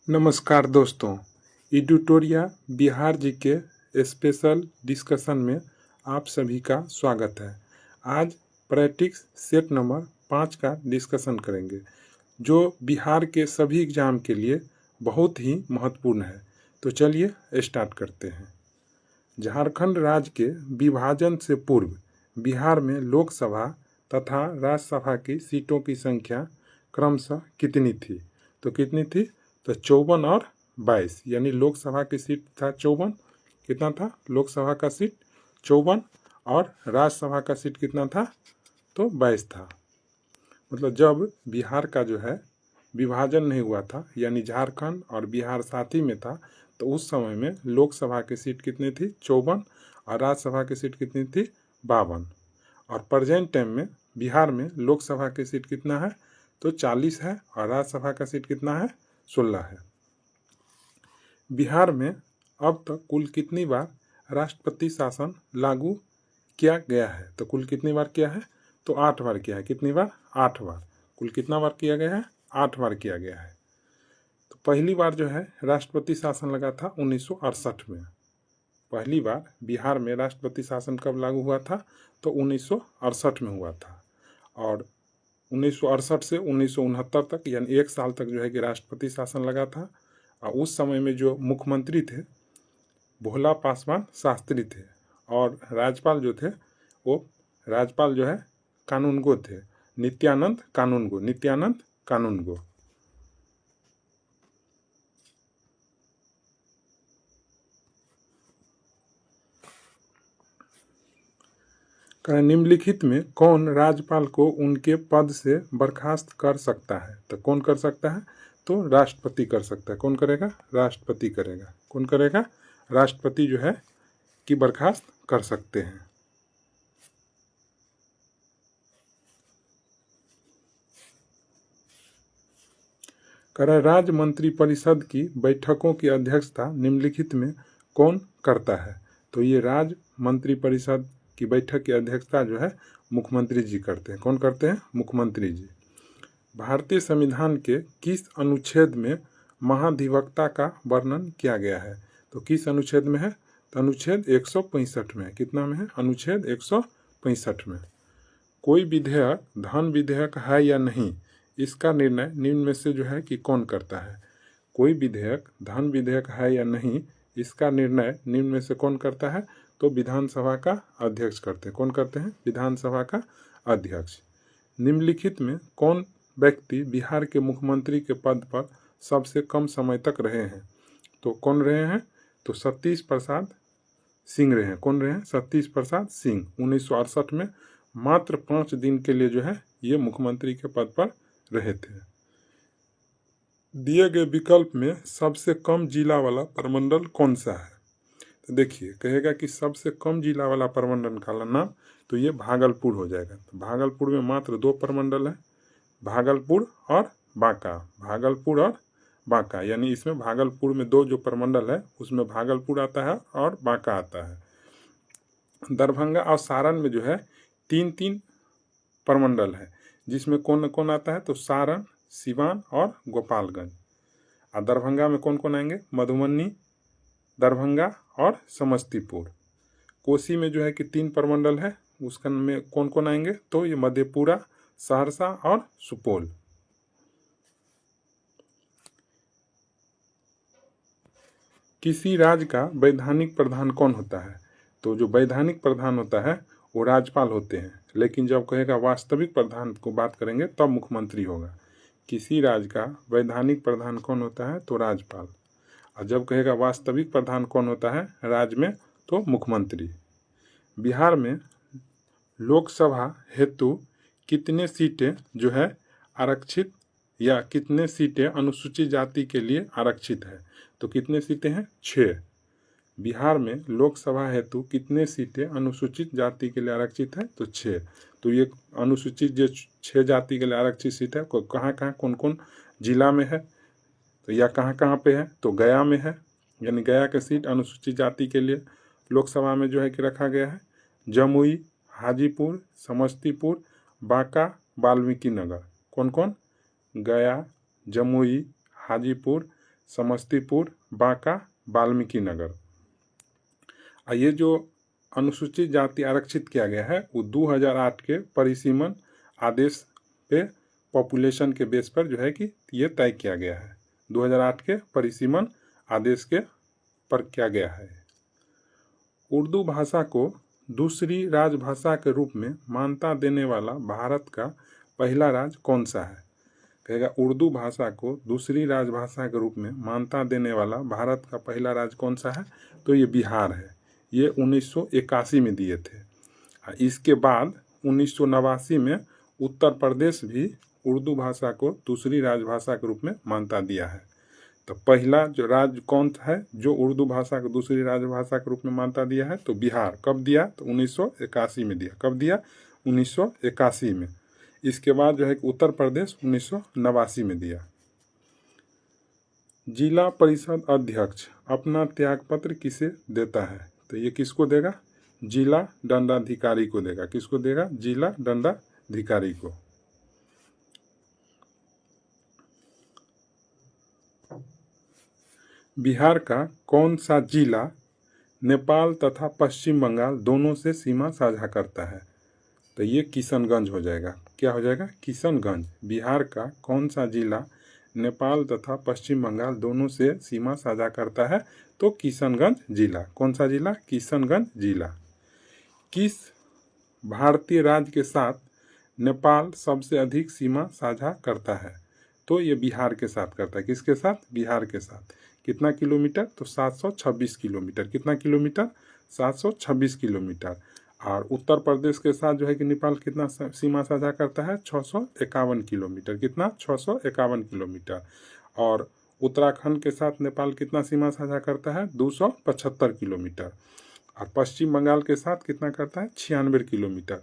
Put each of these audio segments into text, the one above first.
नमस्कार दोस्तों, एडिटोरिया बिहार जी के स्पेशल डिस्कशन में आप सभी का स्वागत है। आज प्रैक्टिस सेट नंबर 5 का डिस्कशन करेंगे जो बिहार के सभी एग्जाम के लिए बहुत ही महत्वपूर्ण है। तो चलिए स्टार्ट करते हैं। झारखंड राज्य के विभाजन से पूर्व बिहार में लोकसभा तथा राज्यसभा की सीटों की संख्या क्रमशः कितनी थी? तो कितनी थी? तो 54 और 22, यानी लोकसभा की सीट था 54। कितना था लोकसभा का सीट? 54। और राज्यसभा का सीट कितना था? तो 22 था। मतलब जब बिहार का जो है विभाजन नहीं हुआ था, यानी झारखंड और बिहार साथ ही में था, तो उस समय में लोकसभा की सीट कितनी थी? 54। और राज्यसभा की सीट कितनी थी? 52। और प्रेजेंट टाइम में बिहार में लोकसभा की सीट कितना है? तो 40 है। और राज्यसभा का सीट कितना है? 16 है। बिहार में अब तक कुल कितनी बार राष्ट्रपति शासन लागू किया गया है? तो कुल कितनी बार किया है? तो 8 बार किया है। कितनी बार? 8 बार। कुल कितना बार किया गया है? 8 बार किया गया है। तो पहली बार जो है राष्ट्रपति शासन लगा था 1968 में। पहली बार बिहार में राष्ट्रपति शासन कब लागू हुआ था? तो 1968 में हुआ था। और 1968 से 1969 तक, यानी 1 साल तक जो है कि राष्ट्रपति शासन लगा था। और उस समय में जो मुख्यमंत्री थे भोला पासवान शास्त्री थे, और राज्यपाल जो थे वो राज्यपाल जो है कानूनगो थे, नित्यानंद कानूनगो। निम्नलिखित में कौन राज्यपाल को उनके पद से बर्खास्त कर सकता है? तो कौन कर सकता है? तो राष्ट्रपति कर सकता है। कौन करेगा? राष्ट्रपति करेगा। कौन करेगा? राष्ट्रपति जो है कि बर्खास्त कर सकते हैं। राज्य मंत्रिपरिषद की बैठकों की अध्यक्षता निम्नलिखित में कौन करता है? तो ये राज्य मंत्रिपरिषद की बैठक की अध्यक्षता जो है मुख्यमंत्री जी करते हैं। कौन करते हैं? मुख्यमंत्री जी। भारतीय संविधान के किस अनुच्छेद में महाधिवक्ता का वर्णन किया गया है? तो किस अनुच्छेद में है? तो अनुच्छेद 165 में है। कितना में है? अनुच्छेद 165 में। कोई विधेयक धन विधेयक है या नहीं, इसका निर्णय निम्न में से जो है कि कौन करता है? कोई विधेयक धन विधेयक है या नहीं, इसका निर्णय निम्न में से कौन करता है? तो विधानसभा का अध्यक्ष करते हैं। कौन करते हैं? विधानसभा का अध्यक्ष। निम्नलिखित में कौन व्यक्ति बिहार के मुख्यमंत्री के पद पर सबसे कम समय तक रहे हैं? तो कौन रहे हैं? तो सतीश प्रसाद सिंह रहे हैं। कौन रहे हैं? सतीश प्रसाद सिंह। 1968 में मात्र 5 दिन के लिए जो है ये मुख्यमंत्री के पद पर रहे थे। दिए गए विकल्प में सबसे कम जिला वाला प्रमंडल कौन सा है? तो देखिए, कहेगा कि सबसे कम जिला वाला प्रमंडल का नाम, तो ये भागलपुर हो जाएगा। तो भागलपुर में मात्र 2 प्रमंडल है, भागलपुर और बांका। भागलपुर और बांका, यानी इसमें भागलपुर में 2 जो प्रमंडल है उसमें भागलपुर आता है और बांका आता है। दरभंगा और सारण में जो है 3-3 प्रमंडल है, जिसमें कौन कौन आता है? तो सारण, सिवान और गोपालगंज। और दरभंगा में कौन कौन आएंगे? मधुबनी, दरभंगा और समस्तीपुर। कोसी में जो है कि 3 प्रमंडल है, उसका में कौन कौन आएंगे? तो ये मधेपुरा, सहरसा और सुपौल। किसी राज्य का वैधानिक प्रधान कौन होता है? तो जो वैधानिक प्रधान होता है वो राज्यपाल होते हैं, लेकिन जब कहेगा वास्तविक प्रधान को बात करेंगे तब मुख्यमंत्री होगा। किसी राज्य का वैधानिक प्रधान कौन होता है? तो राज्यपाल। और जब कहेगा वास्तविक प्रधान कौन होता है राज्य में? तो मुख्यमंत्री। बिहार में लोकसभा हेतु कितने सीटें जो है आरक्षित, या कितने सीटें अनुसूचित जाति के लिए आरक्षित है? तो कितने सीटें हैं? 6। बिहार में लोकसभा हेतु कितने सीटें अनुसूचित जाति के लिए आरक्षित है? तो 6। तो ये अनुसूचित जो 6 जाति के लिए आरक्षित सीट है कहाँ कहाँ कौन कौन जिला में है, तो या कहाँ कहाँ पे है? तो गया में है, यानी गया का सीट अनुसूचित जाति के लिए लोकसभा में जो है कि रखा गया है। जमुई, हाजीपुर, समस्तीपुर, बांका, वाल्मीकि नगर। कौन कौन? गया, जमुई, हाजीपुर, समस्तीपुर, बांका, वाल्मीकि नगर। ये जो अनुसूचित जाति आरक्षित किया गया है वो 2008 के परिसीमन आदेश पे पॉपुलेशन के बेस पर जो है कि ये तय किया गया है। 2008 के परिसीमन आदेश के पर किया गया है। उर्दू भाषा को दूसरी राजभाषा के रूप में मान्यता देने वाला भारत का पहला राज्य कौन सा है? कहेगा उर्दू भाषा को दूसरी राजभाषा के रूप में मान्यता देने वाला भारत का पहला राज्य कौन सा है? तो ये बिहार है। ये 1981 में दिए थे। इसके बाद 1989 में उत्तर प्रदेश भी उर्दू भाषा को दूसरी राजभाषा के रूप में मान्यता दिया है। तो पहला जो राज्य कौन है जो उर्दू भाषा को दूसरी राजभाषा के रूप में मान्यता दिया है? तो बिहार। कब दिया? तो 1981 में दिया। कब दिया? 1981 में। इसके बाद जो है कि उत्तर प्रदेश 1989 में दिया। जिला परिषद अध्यक्ष अपना त्यागपत्र किसे देता है? तो ये किसको देगा? जिला दंडाधिकारी को देगा। किसको देगा? जिला दंडाधिकारी को। बिहार का कौन सा जिला नेपाल तथा पश्चिम बंगाल दोनों से सीमा साझा करता है? तो ये किशनगंज हो जाएगा। क्या हो जाएगा? किशनगंज। बिहार का कौन सा जिला नेपाल तथा पश्चिम बंगाल दोनों से सीमा साझा करता है? तो किशनगंज जिला। कौन सा जिला? किशनगंज जिला। किस भारतीय राज्य के साथ नेपाल सबसे अधिक सीमा साझा करता है? तो ये बिहार के साथ करता है। किसके साथ? बिहार के साथ। कितना किलोमीटर? तो 726 किलोमीटर। कितना किलोमीटर? 726 किलोमीटर। और उत्तर प्रदेश के साथ जो है कि नेपाल कितना सीमा साझा करता है? 651 किलोमीटर। कितना? 651 किलोमीटर। और उत्तराखंड के साथ नेपाल कितना सीमा साझा करता है? 275 किलोमीटर। और पश्चिम बंगाल के साथ कितना करता है? 96 किलोमीटर।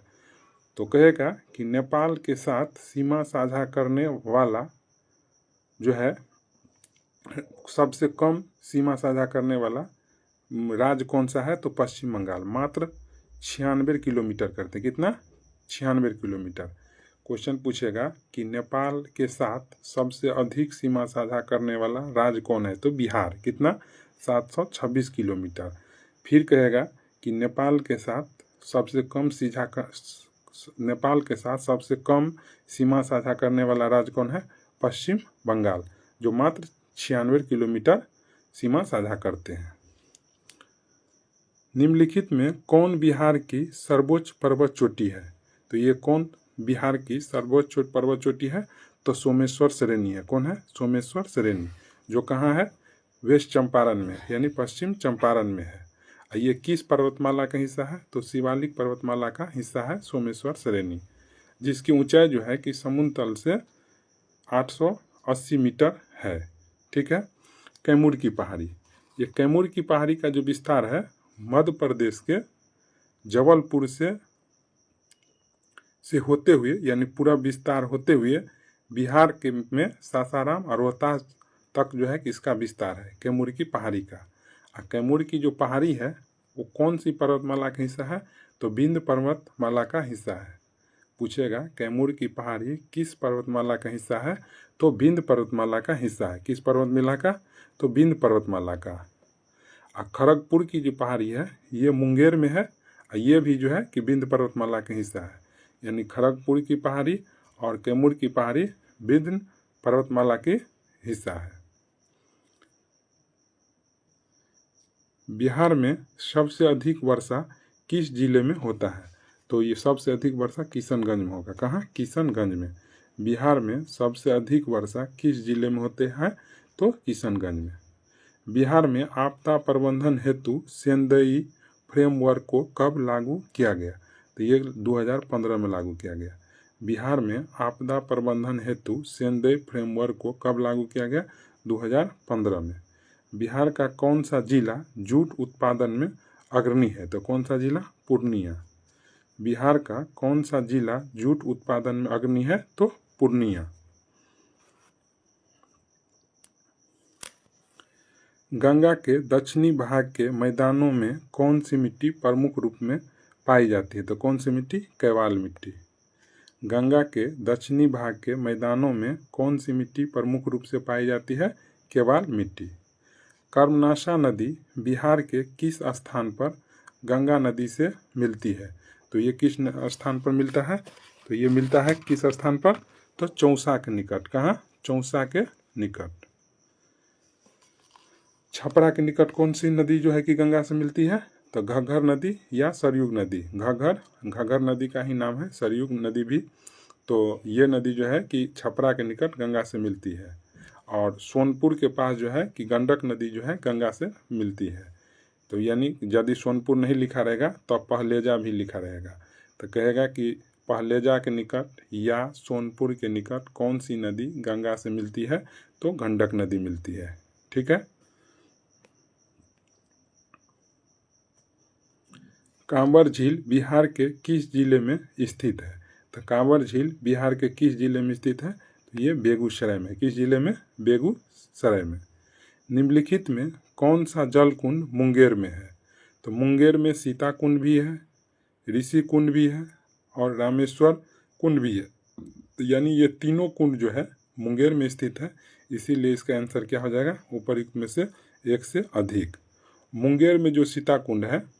तो कहेगा कि नेपाल के साथ सीमा साझा करने वाला जो है सबसे कम सीमा साझा करने वाला राज्य कौन सा है? तो पश्चिम बंगाल। मात्र 96 किलोमीटर करते। कितना? 96 किलोमीटर। क्वेश्चन पूछेगा कि नेपाल के साथ सबसे अधिक सीमा साझा करने वाला राज्य कौन है? तो बिहार। कितना? 726 किलोमीटर। फिर कहेगा कि नेपाल के साथ सबसे कम सीमा साझा करने वाला राज्य कौन है? पश्चिम बंगाल, जो मात्र 96 किलोमीटर सीमा साझा करते हैं। निम्नलिखित में कौन बिहार की सर्वोच्च पर्वत चोटी है? तो ये कौन बिहार की सर्वोच्च पर्वत चोटी है? तो सोमेश्वर श्रेणी है। कौन है? सोमेश्वर श्रेणी, जो कहाँ है? वेस्ट चंपारण में, यानी पश्चिम चंपारण में है। ये किस पर्वतमाला का हिस्सा है? तो शिवालिक पर्वतमाला का हिस्सा है सोमेश्वर श्रेणी, जिसकी ऊंचाई जो है कि समुद्र तल से 880 मीटर है। ठीक है। कैमूर की पहाड़ी, ये कैमूर की पहाड़ी का जो विस्तार है मध्य प्रदेश के जबलपुर से होते हुए, यानी पूरा विस्तार होते हुए बिहार के में सासाराम और रोहतास तक जो है कि इसका विस्तार है कैमूर की पहाड़ी का। और कैमूर की जो पहाड़ी है वो कौन सी पर्वतमाला का हिस्सा है? तो विंध्य पर्वतमाला का हिस्सा है। पूछेगा कैमूर की पहाड़ी किस पर्वतमाला का हिस्सा है? तो विंध्य पर्वतमाला का हिस्सा है। किस पर्वतमाला का? तो विंध्य पर्वतमाला का। और खड़गपुर की जो पहाड़ी है ये मुंगेर में है, और ये भी जो है कि विंध्य पर्वतमाला का हिस्सा है। यानी खड़गपुर की पहाड़ी और कैमूर की पहाड़ी विंध्य पर्वतमाला के हिस्सा है। बिहार में सबसे अधिक वर्षा किस जिले में होता है? तो ये सबसे अधिक वर्षा किशनगंज में होगा। कहाँ? किशनगंज में। बिहार में सबसे अधिक वर्षा किस जिले में होते हैं? तो किशनगंज में। बिहार में आपदा प्रबंधन हेतु सेंदई फ्रेमवर्क को कब लागू किया गया? तो ये 2015 में लागू किया गया। बिहार में आपदा प्रबंधन हेतु सेंदई फ्रेमवर्क को कब लागू किया गया? 2015 में। बिहार का कौन सा जिला जूट उत्पादन में अग्रणी है? तो कौन सा जिला? पूर्णिया। बिहार का कौन सा जिला जूट उत्पादन में अग्रणी है? तो पूर्णिया। गंगा के दक्षिणी भाग के मैदानों में कौन सी मिट्टी प्रमुख रूप में पाई जाती है? तो कौन सी मिट्टी? कैवाल मिट्टी। गंगा के दक्षिणी भाग के मैदानों में कौन सी मिट्टी प्रमुख रूप से पाई जाती है? केवाल मिट्टी। कर्मनाशा नदी बिहार के किस स्थान पर गंगा नदी से मिलती है? तो ये किस स्थान पर मिलता है? तो ये मिलता है किस स्थान पर? तो चौसा के निकट। कहाँ? चौसा के निकट। छपरा के निकट कौन सी नदी जो है कि गंगा से मिलती है? तो घग्घर नदी या सरयुग नदी। घग्घर नदी का ही नाम है, सरयुग नदी भी। तो ये नदी जो है कि छपरा के निकट गंगा से मिलती है। और सोनपुर के पास जो है कि गंडक नदी जो है गंगा से मिलती है। तो यानी यदि सोनपुर नहीं लिखा रहेगा तो पहलेजा भी लिखा रहेगा। तो कहेगा कि पहलेजा के निकट या सोनपुर के निकट कौन सी नदी गंगा से मिलती है? तो गंडक नदी मिलती है। ठीक है। कांवर झील बिहार के किस जिले में स्थित है? तो कांवर झील बिहार के किस जिले में स्थित है? तो ये बेगूसराय में। किस जिले में? बेगूसराय में। निम्नलिखित में कौन सा जल कुंड मुंगेर में है? तो मुंगेर में सीता कुंड भी है, ऋषि कुंड भी है और रामेश्वर कुंड भी है। तो यानी ये तीनों कुंड जो है मुंगेर में स्थित है, इसीलिए इसका आंसर क्या हो जाएगा? उपरोक्त में से एक से अधिक। मुंगेर में जो सीता कुंड है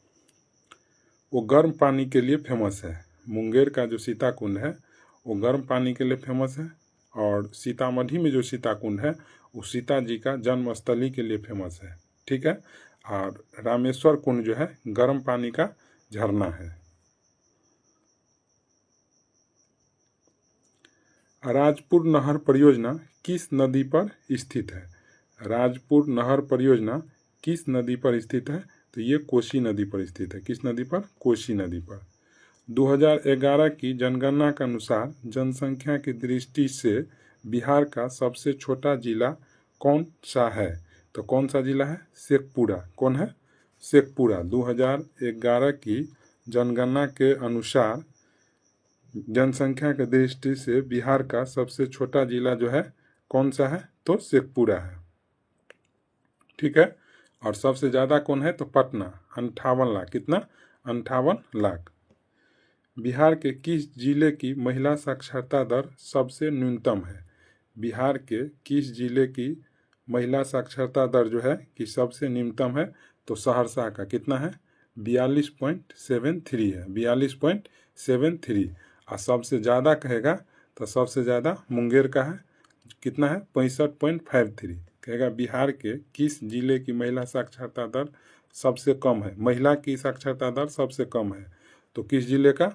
वो गर्म पानी के लिए फेमस है। मुंगेर का जो सीता कुंड है वो गर्म पानी के लिए फेमस है। और सीतामढ़ी में जो सीता कुंड है वो सीता जी का जन्मस्थली के लिए फेमस है। ठीक है। और रामेश्वर कुंड जो है गर्म पानी का झरना है। राजपुर नहर परियोजना किस नदी पर स्थित है? राजपुर नहर परियोजना किस नदी पर स्थित है? तो ये कोसी नदी पर स्थित है। किस नदी पर? कोसी नदी पर। 2011 की जनगणना के अनुसार जनसंख्या की दृष्टि से बिहार का सबसे छोटा जिला कौन सा है? तो कौन सा जिला है? शेखपुरा। कौन है? शेखपुरा। 2011 की जनगणना के अनुसार जनसंख्या की दृष्टि से बिहार का सबसे छोटा जिला जो है कौन सा है? तो शेखपुरा है। ठीक है। और सबसे ज़्यादा कौन है? तो पटना, 58 लाख। कितना? 58 लाख। बिहार के किस जिले की महिला साक्षरता दर सबसे न्यूनतम है? बिहार के किस जिले की महिला साक्षरता दर जो है कि सबसे न्यूनतम है? तो सहरसा का। कितना है? 42.73 है। 42.73। और सबसे ज़्यादा कहेगा तो सबसे ज़्यादा मुंगेर का है। कितना है? 65.53। कहेगा बिहार के किस जिले की महिला साक्षरता दर सबसे कम है? महिला की साक्षरता दर सबसे कम है तो किस जिले का?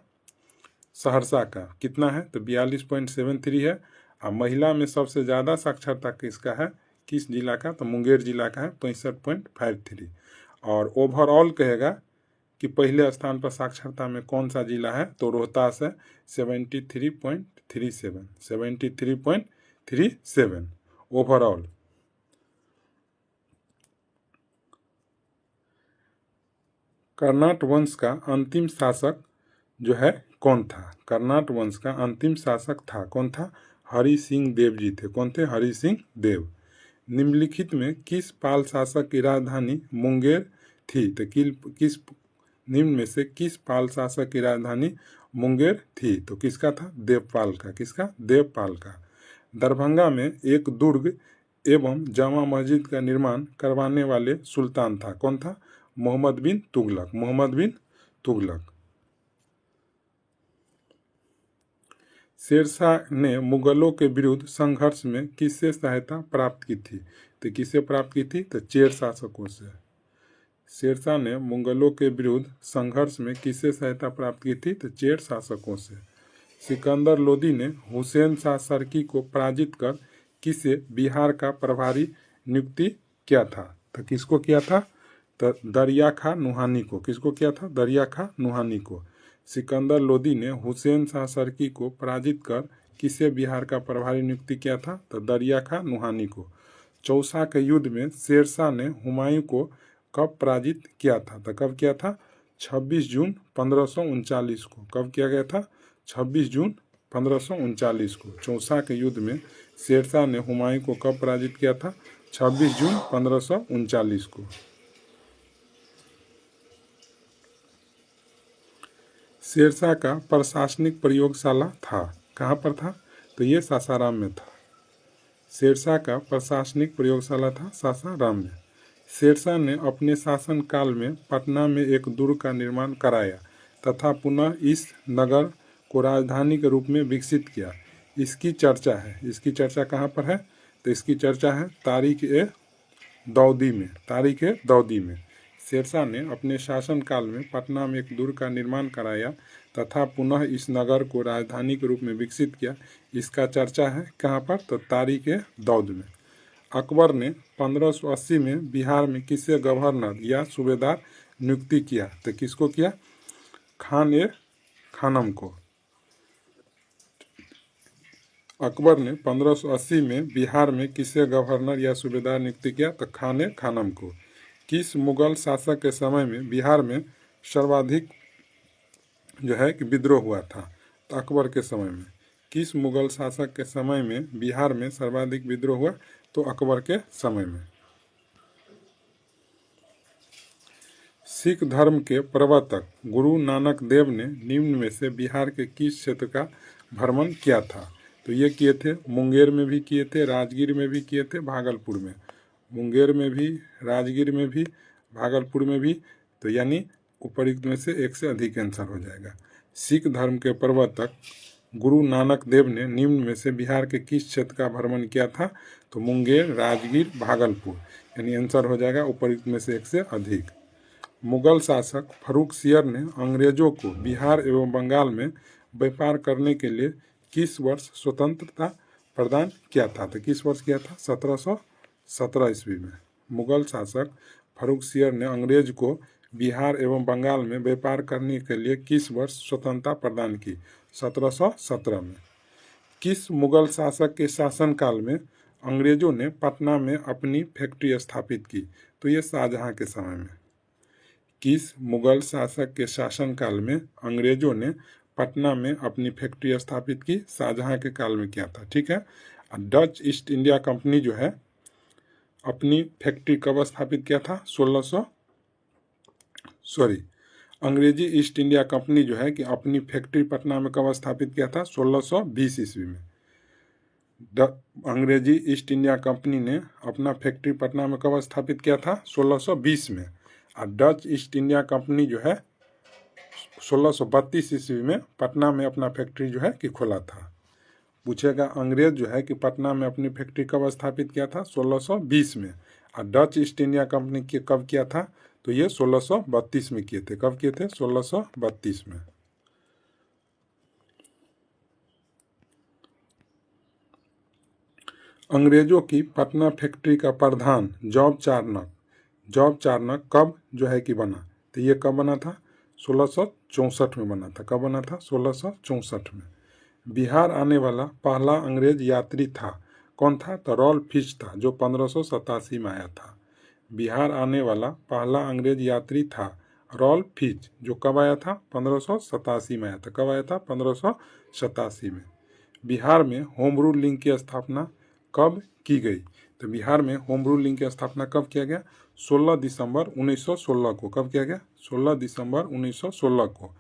सहरसा का। कितना है? तो 42.73 है। और महिला में सबसे ज़्यादा साक्षरता किसका है? किस जिला का? तो मुंगेर जिला का है, 65.53। और ओवरऑल कहेगा कि पहले स्थान पर साक्षरता में कौन सा जिला है? तो रोहतास है, 73.37। 73.37 ओवरऑल। कर्नाट वंश का अंतिम शासक जो है कौन था? कर्नाट वंश का अंतिम शासक था कौन था? हरि सिंह देव जी थे। कौन थे? हरि सिंह देव। निम्नलिखित में किस पाल शासक की राजधानी मुंगेर थी? तो किस निम्न में से किस पाल शासक की राजधानी मुंगेर थी? तो किसका था? देवपाल का। किसका? देवपाल का। दरभंगा में एक दुर्ग एवं जामा मस्जिद का निर्माण करवाने वाले सुल्तान था। कौन था? मोहम्मद बिन तुगलक। मोहम्मद बिन तुगलक। शेरशाह ने मुगलों के विरुद्ध संघर्ष में किससे सहायता प्राप्त की थी? तो किससे प्राप्त की थी? तो चेर शासकों से। शेरशाह ने मुगलों के विरुद्ध संघर्ष में किससे सहायता प्राप्त की थी? तो चेर शासकों से। सिकंदर लोदी ने हुसैन शाह सरकी को पराजित कर किसे बिहार का प्रभारी नियुक्ति किया था? तो किसको किया था? तो दरिया खां नुहानी को। किसको किया था? दरिया खां नुहानी को। सिकंदर लोदी ने हुसैन शाह सरकी को पराजित कर किसे बिहार का प्रभारी नियुक्ति किया था? तो दरिया खां नुहानी को। चौसा के युद्ध में शेरशाह ने हुमायूं को कब पराजित किया था? तो कब किया था? 26 जून 1539 को। कब किया गया था? 26 जून 1539 को। चौसा के युद्ध में शेरशाह ने हुमायूं को कब पराजित किया था? 26 जून 1539 को। शेरशाह का प्रशासनिक प्रयोगशाला था कहाँ पर था? तो ये सासाराम में था। शेरशाह का प्रशासनिक प्रयोगशाला था सासाराम में। शेरशाह ने अपने शासन काल में पटना में एक दुर्ग का निर्माण कराया तथा पुनः इस नगर को राजधानी के रूप में विकसित किया। इसकी चर्चा कहाँ पर है? तो इसकी चर्चा है तारीख-ए-दौदी में। शेरशाह ने अपने शासनकाल में पटना में एक दुर्ग का निर्माण कराया तथा पुनः इस नगर को राजधानी के रूप में विकसित किया। इसका चर्चा है कहाँ पर? तो तारीख-ए-दौद में। अकबर ने 1580 में बिहार में किसे गवर्नर या सूबेदार नियुक्ति किया? तो किसको किया? खान-ए-खानम को। अकबर ने 1580 में बिहार में किसे गवर्नर या सूबेदार नियुक्ति किया? तो खान-ए-खानम को। किस मुगल शासक के समय में बिहार में सर्वाधिक जो है कि विद्रोह हुआ था? तो अकबर के समय में। किस मुगल शासक के समय में बिहार में सर्वाधिक विद्रोह हुआ? तो अकबर के समय में। सिख धर्म के प्रवर्तक गुरु नानक देव ने निम्न में से बिहार के किस क्षेत्र का भ्रमण किया था? तो ये किए थे, मुंगेर में भी किए थे, राजगीर में भी किए थे, भागलपुर में। मुंगेर में भी, राजगीर में भी, भागलपुर में भी। तो यानी उपरोक्त में से एक से अधिक आंसर हो जाएगा। सिख धर्म के प्रवर्तक गुरु नानक देव ने निम्न में से बिहार के किस क्षेत्र का भ्रमण किया था? तो मुंगेर, राजगीर, भागलपुर। यानी आंसर हो जाएगा उपरोक्त में से एक से अधिक। मुगल शासक फर्रुखसियर ने अंग्रेजों को बिहार एवं बंगाल में व्यापार करने के लिए किस वर्ष स्वतंत्रता प्रदान किया था? तो किस वर्ष किया था? 1717 ईस्वी में। मुगल शासक फर्रुखसियर ने अंग्रेज को बिहार एवं बंगाल में व्यापार करने के लिए किस वर्ष स्वतंत्रता प्रदान की? 1717 में। किस मुगल शासक के शासनकाल में अंग्रेजों ने पटना में अपनी फैक्ट्री स्थापित की? तो ये शाहजहां के समय में। किस मुगल शासक के शासनकाल में अंग्रेजों ने पटना में अपनी फैक्ट्री स्थापित की? शाहजहां के काल में किया था। ठीक है। डच ईस्ट इंडिया कंपनी जो है अपनी फैक्ट्री कब स्थापित किया था? अंग्रेजी ईस्ट इंडिया कंपनी जो है कि अपनी फैक्ट्री पटना में कब स्थापित किया था? 1620 ईस्वी में। अंग्रेजी ईस्ट इंडिया कंपनी ने अपना फैक्ट्री पटना में कब स्थापित किया था? 1620 में। और डच ईस्ट इंडिया कंपनी जो है 1632 ईस्वी में पटना में अपना फैक्ट्री जो है कि खोला था। पूछेगा अंग्रेज जो है कि पटना में अपनी फैक्ट्री कब स्थापित किया था? 1620 में। और डच ईस्ट इंडिया कंपनी के कब किया था? तो ये 1632 में किए थे। कब किए थे? 1632 में। अंग्रेजों की पटना फैक्ट्री का प्रधान जॉब चार्नक कब जो है कि बना? तो ये कब बना था? 1664 में बना था। कब बना था? 1664 में। बिहार आने वाला पहला अंग्रेज यात्री था, कौन था? तो रॉल्फ फिच था, जो 1587 में आया था। बिहार आने वाला पहला अंग्रेज यात्री था रॉल्फ फिच, जो कब आया था? 1587 में आया था। कब आया था? 1587 में। बिहार में होम रूल लीग की स्थापना कब की गई? तो बिहार में होम रूल लीग की स्थापना कब किया गया? 16 दिसंबर 1916 को। कब किया गया? 16 दिसंबर 1916 को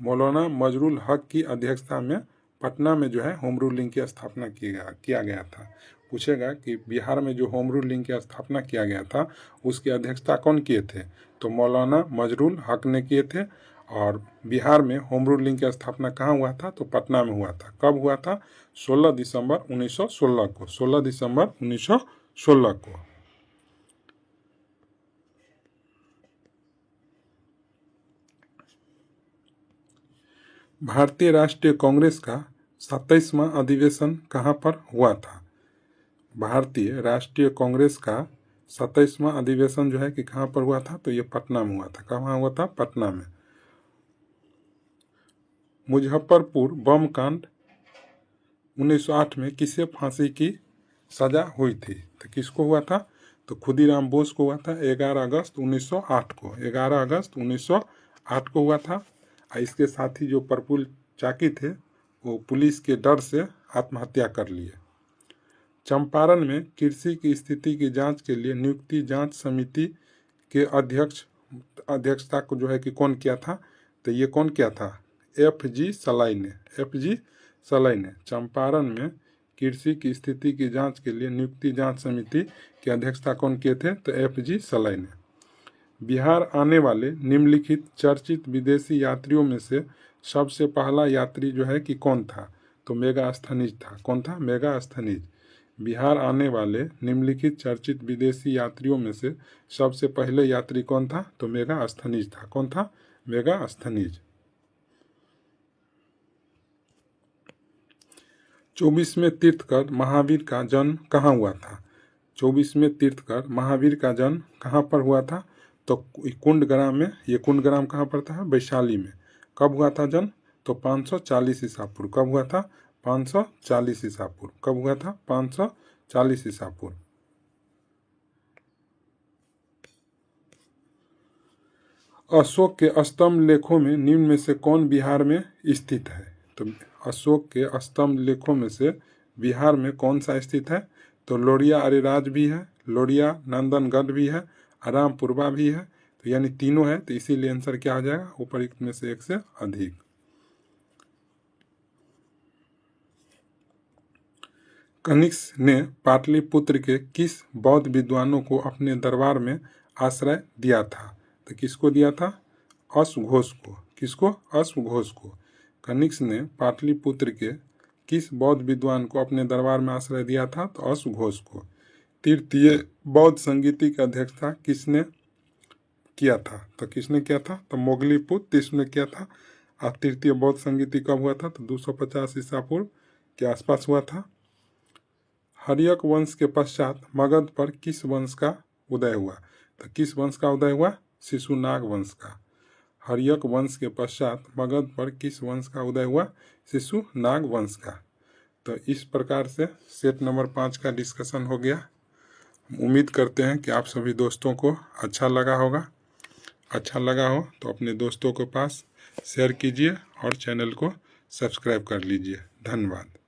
मौलाना मजरुल हक की अध्यक्षता में पटना में जो है होम रूल लीग की स्थापना किया गया था। पूछेगा कि बिहार में जो होम रूल लीग की स्थापना किया गया था उसकी अध्यक्षता कौन किए थे? तो मौलाना मजरुल हक ने किए थे। और बिहार में होम रूल लीग की स्थापना कहाँ हुआ था? तो पटना में हुआ था। कब हुआ था? 16 दिसंबर 1916 को। 16 दिसंबर 1916 को। भारतीय राष्ट्रीय कांग्रेस का 27वां अधिवेशन कहाँ पर हुआ था? भारतीय राष्ट्रीय कांग्रेस का 27वां अधिवेशन जो है कि कहाँ पर हुआ था? तो ये पटना में हुआ था। कहाँ हुआ था? पटना में। मुजफ्फरपुर बम कांड 1908 में किसे फांसी की सजा हुई थी? तो किसको हुआ था? तो खुदीराम बोस को हुआ था। 11 अगस्त 1908 को। 11 अगस्त 1908 को हुआ था। और इसके साथ ही जो प्रफुल्ल चाकी थे वो पुलिस के डर से आत्महत्या कर लिए। चंपारण में कृषि की स्थिति की जांच के लिए नियुक्ति जांच समिति के अध्यक्षता को जो है कि कौन किया था? तो ये कौन किया था? FG सलाई ने। चंपारण में कृषि की स्थिति की जांच के लिए नियुक्ति जांच समिति की अध्यक्षता कौन किए थे? तो FG सलाई ने। बिहार आने वाले निम्नलिखित चर्चित विदेशी यात्रियों में से सबसे पहला यात्री जो है कि कौन था? तो मेगास्थनीज था। कौन था? मेगास्थनीज। बिहार आने वाले निम्नलिखित चर्चित विदेशी यात्रियों में से सबसे पहले यात्री कौन था? तो मेगास्थनीज था। कौन था? मेगास्थनीज। 24वें तीर्थकर महावीर का जन्म कहाँ हुआ था? 24वें तीर्थकर महावीर का जन्म कहाँ पर हुआ था? तो कुंडग्राम में। ये कुंडग्राम कहाँ पड़ता है? वैशाली में। कब हुआ था जन्म? तो 540 ईसा पूर्व। कब हुआ था? 540 ईसा पूर्व। कब हुआ था? 540 ईसा पूर्व। अशोक के स्तंभ लेखों में निम्न में से कौन बिहार में स्थित है? तो अशोक के स्तंभ लेखों में से बिहार में कौन सा स्थित है? तो लोरिया अरेराज भी है, लोरिया नंदनगढ़ भी है, रामपुरवा भी है। तो यानी तीनों है, तो इसीलिए आंसर क्या आ जाएगा? उपरोक्त में से एक से अधिक। कनिष्क ने पाटलिपुत्र के किस बौद्ध विद्वानों को अपने दरबार में आश्रय दिया था? तो किसको दिया था? अश्वघोष को। किसको? अश्वघोष को। कनिष्क ने पाटलिपुत्र के किस बौद्ध विद्वान को अपने दरबार में आश्रय दिया था? तो अश्वघोष को। तृतीय बौद्ध संगीति की अध्यक्षता किसने किया था? तो किसने किया था? तो मोगलीपुत्र ने किया था। और तृतीय बौद्ध संगीति कब हुआ था? तो 250 ईसा पूर्व के आसपास हुआ था। हर्यक वंश के पश्चात मगध पर किस वंश का उदय हुआ? तो किस वंश का उदय हुआ? शिशुनाग वंश का। हर्यक वंश के पश्चात मगध पर किस वंश का उदय हुआ? शिशुनाग वंश का। तो इस प्रकार से सेट नंबर 5 का डिस्कशन हो गया। उम्मीद करते हैं कि आप सभी दोस्तों को अच्छा लगा होगा। अच्छा लगा हो तो अपने दोस्तों के पास शेयर कीजिए और चैनल को सब्सक्राइब कर लीजिए। धन्यवाद।